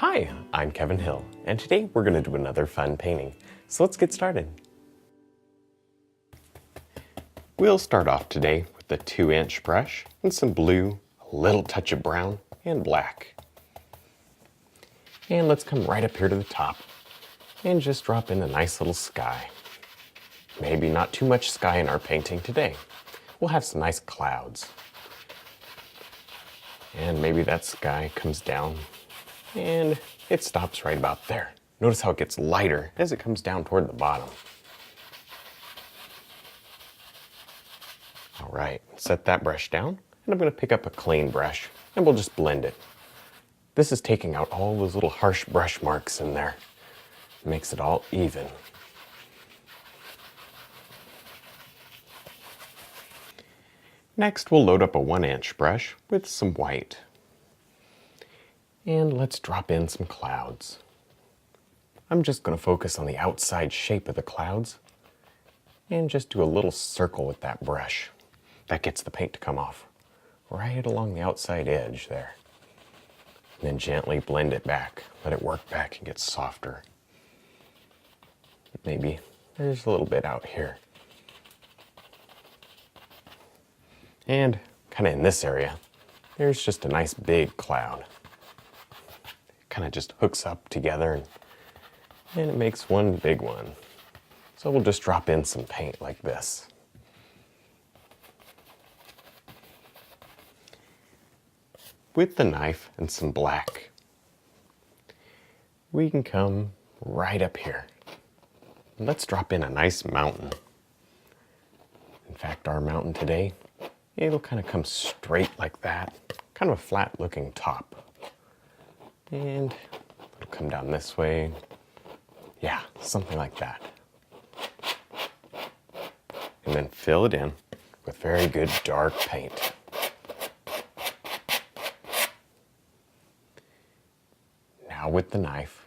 Hi, I'm Kevin Hill, and today we're going to do another fun painting. So let's get started. We'll start off today with a 2-inch brush and some blue, a little touch of brown, and black. And let's come right up here to the top and just drop in a nice little sky. Maybe not too much sky in our painting today. We'll have some nice clouds. And maybe that sky comes down and it stops right about there. Notice how it gets lighter as it comes down toward the bottom. All right, set that brush down, and I'm going to pick up a clean brush and we'll just blend it. This is taking out all those little harsh brush marks in there. It makes it all even. Next, we'll load up a 1-inch brush with some white. And let's drop in some clouds. I'm just going to focus on the outside shape of the clouds and just do a little circle with that brush. That gets the paint to come off right along the outside edge there. And then gently blend it back. Let it work back and get softer. Maybe there's a little bit out here. And kind of in this area, there's just a nice big cloud. It kind of just hooks up together and it makes one big one. So we'll just drop in some paint like this. With the knife and some black, we can come right up here. Let's drop in a nice mountain. In fact, our mountain today, it'll kind of come straight like that, kind of a flat looking top. And it'll come down this way. Yeah, something like that. And then fill it in with very good dark paint. Now with the knife,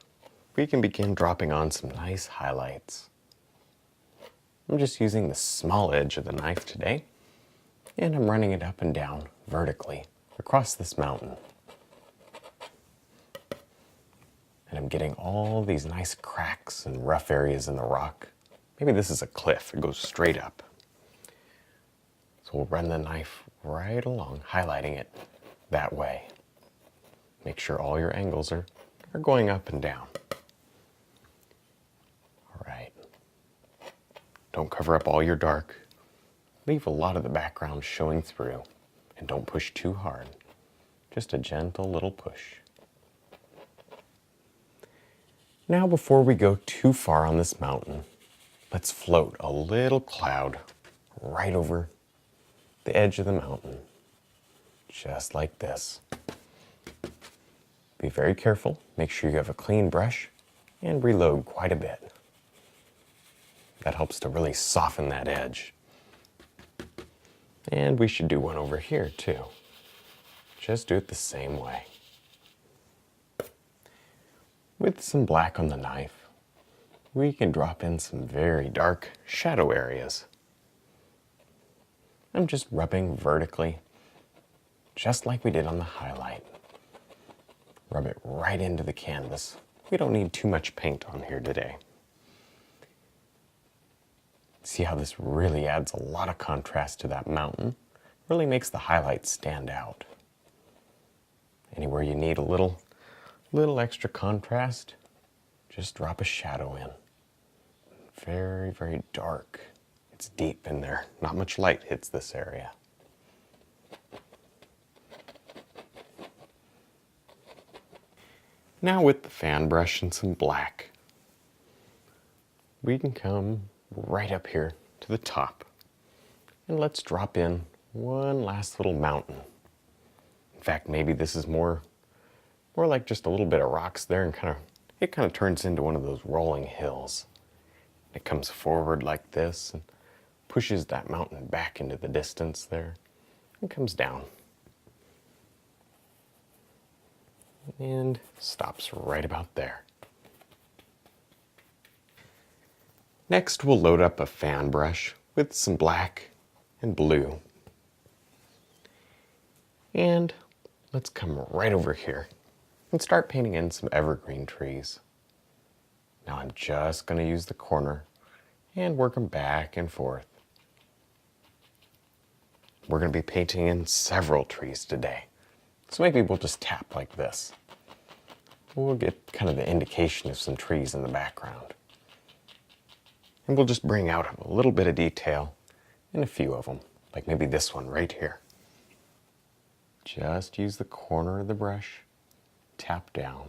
we can begin dropping on some nice highlights. I'm just using the small edge of the knife today, and I'm running it up and down vertically across this mountain. And I'm getting all these nice cracks and rough areas in the rock. Maybe this is a cliff, it goes straight up. So we'll run the knife right along, highlighting it that way. Make sure all your angles are going up and down. All right. Don't cover up all your dark. Leave a lot of the background showing through, and don't push too hard. Just a gentle little push. Now, before we go too far on this mountain, let's float a little cloud right over the edge of the mountain, just like this. Be very careful, make sure you have a clean brush, and reload quite a bit. That helps to really soften that edge. And we should do one over here too. Just do it the same way. With some black on the knife, we can drop in some very dark shadow areas. I'm just rubbing vertically, just like we did on the highlight. Rub it right into the canvas. We don't need too much paint on here today. See how this really adds a lot of contrast to that mountain? Really makes the highlights stand out. Anywhere you need a little extra contrast, just drop a shadow in. Very, very dark. It's deep in there. Not much light hits this area. Now with the fan brush and some black, we can come right up here to the top. And let's drop in one last little mountain. In fact, maybe this is more like just a little bit of rocks there, and it kind of turns into one of those rolling hills. It comes forward like this and pushes that mountain back into the distance there and comes down. And stops right about there. Next, we'll load up a fan brush with some black and blue. And let's come right over here and start painting in some evergreen trees. Now I'm just going to use the corner and work them back and forth. We're going to be painting in several trees today, so maybe we'll just tap like this. We'll get kind of the indication of some trees in the background. And we'll just bring out a little bit of detail in a few of them, like maybe this one right here. Just use the corner of the brush, tap down,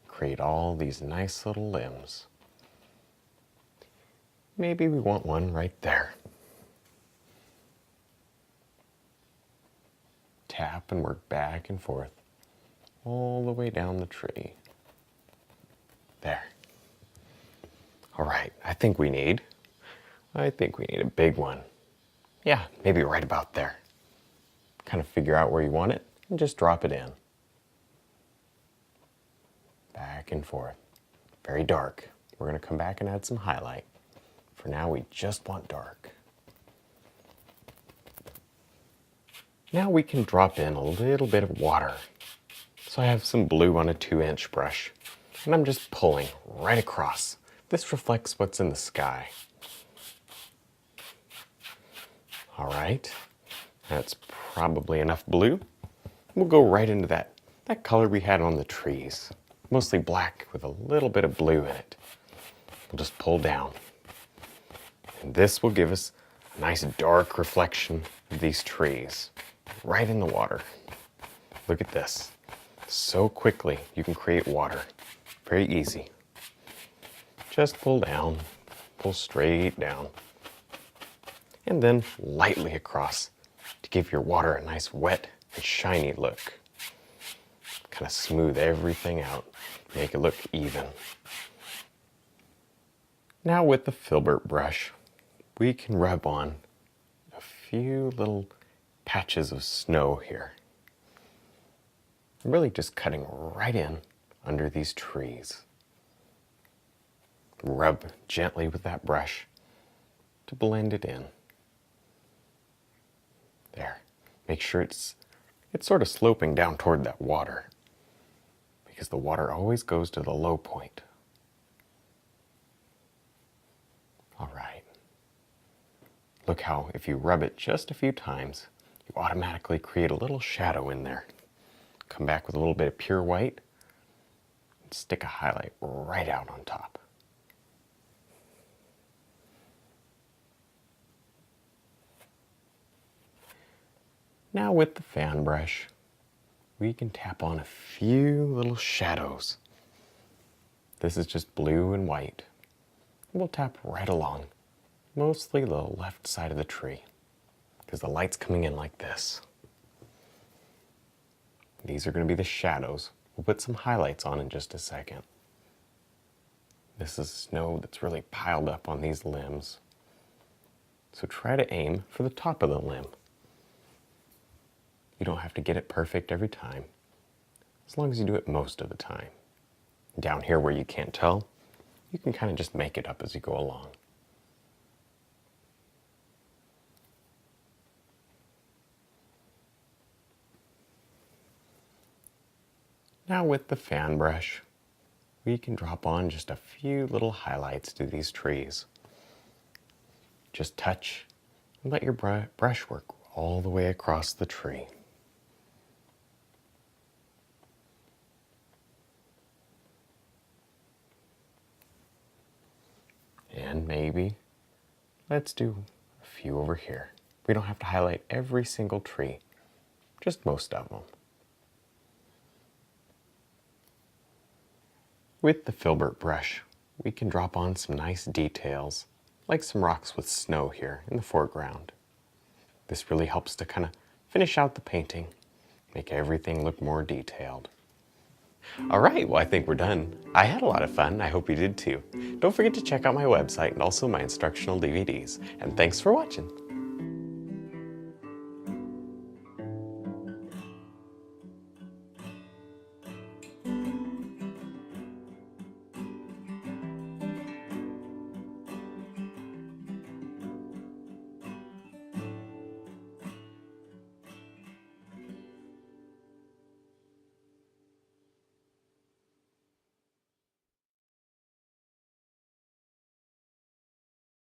create all these nice little limbs. Maybe we want one right there. Tap and work back and forth all the way down the tree. There. All right, I think we need a big one. Yeah, maybe right about there. Kind of figure out where you want it and just drop it in. Back and forth. Very dark. We're going to come back and add some highlight. For now, we just want dark. Now we can drop in a little bit of water. So I have some blue on a 2-inch brush, and I'm just pulling right across. This reflects what's in the sky. All right, that's probably enough blue. We'll go right into that color we had on the trees, mostly black with a little bit of blue in it. We'll just pull down. And this will give us a nice dark reflection of these trees right in the water. Look at this. So quickly you can create water. Very easy. Just pull down, pull straight down, and then lightly across to give your water a nice wet and shiny look. Kind of smooth everything out, make it look even. Now with the filbert brush, we can rub on a few little patches of snow here. I'm really just cutting right in under these trees. Rub gently with that brush to blend it in. There. Make sure it's sort of sloping down toward that water, because the water always goes to the low point. All right. Look how if you rub it just a few times, you automatically create a little shadow in there. Come back with a little bit of pure white and stick a highlight right out on top. Now with the fan brush, we can tap on a few little shadows. This is just blue and white. We'll tap right along, mostly the left side of the tree, because the light's coming in like this. These are going to be the shadows. We'll put some highlights on in just a second. This is snow that's really piled up on these limbs. So try to aim for the top of the limb. You don't have to get it perfect every time, as long as you do it most of the time. Down here where you can't tell, you can kind of just make it up as you go along. Now with the fan brush, we can drop on just a few little highlights to these trees. Just touch and let your brush work all the way across the tree. And maybe let's do a few over here. We don't have to highlight every single tree, just most of them. With the filbert brush, we can drop on some nice details, like some rocks with snow here in the foreground. This really helps to kind of finish out the painting, make everything look more detailed. All right, well, I think we're done. I had a lot of fun. I hope you did too. Don't forget to check out my website and also my instructional DVDs. And thanks for watching.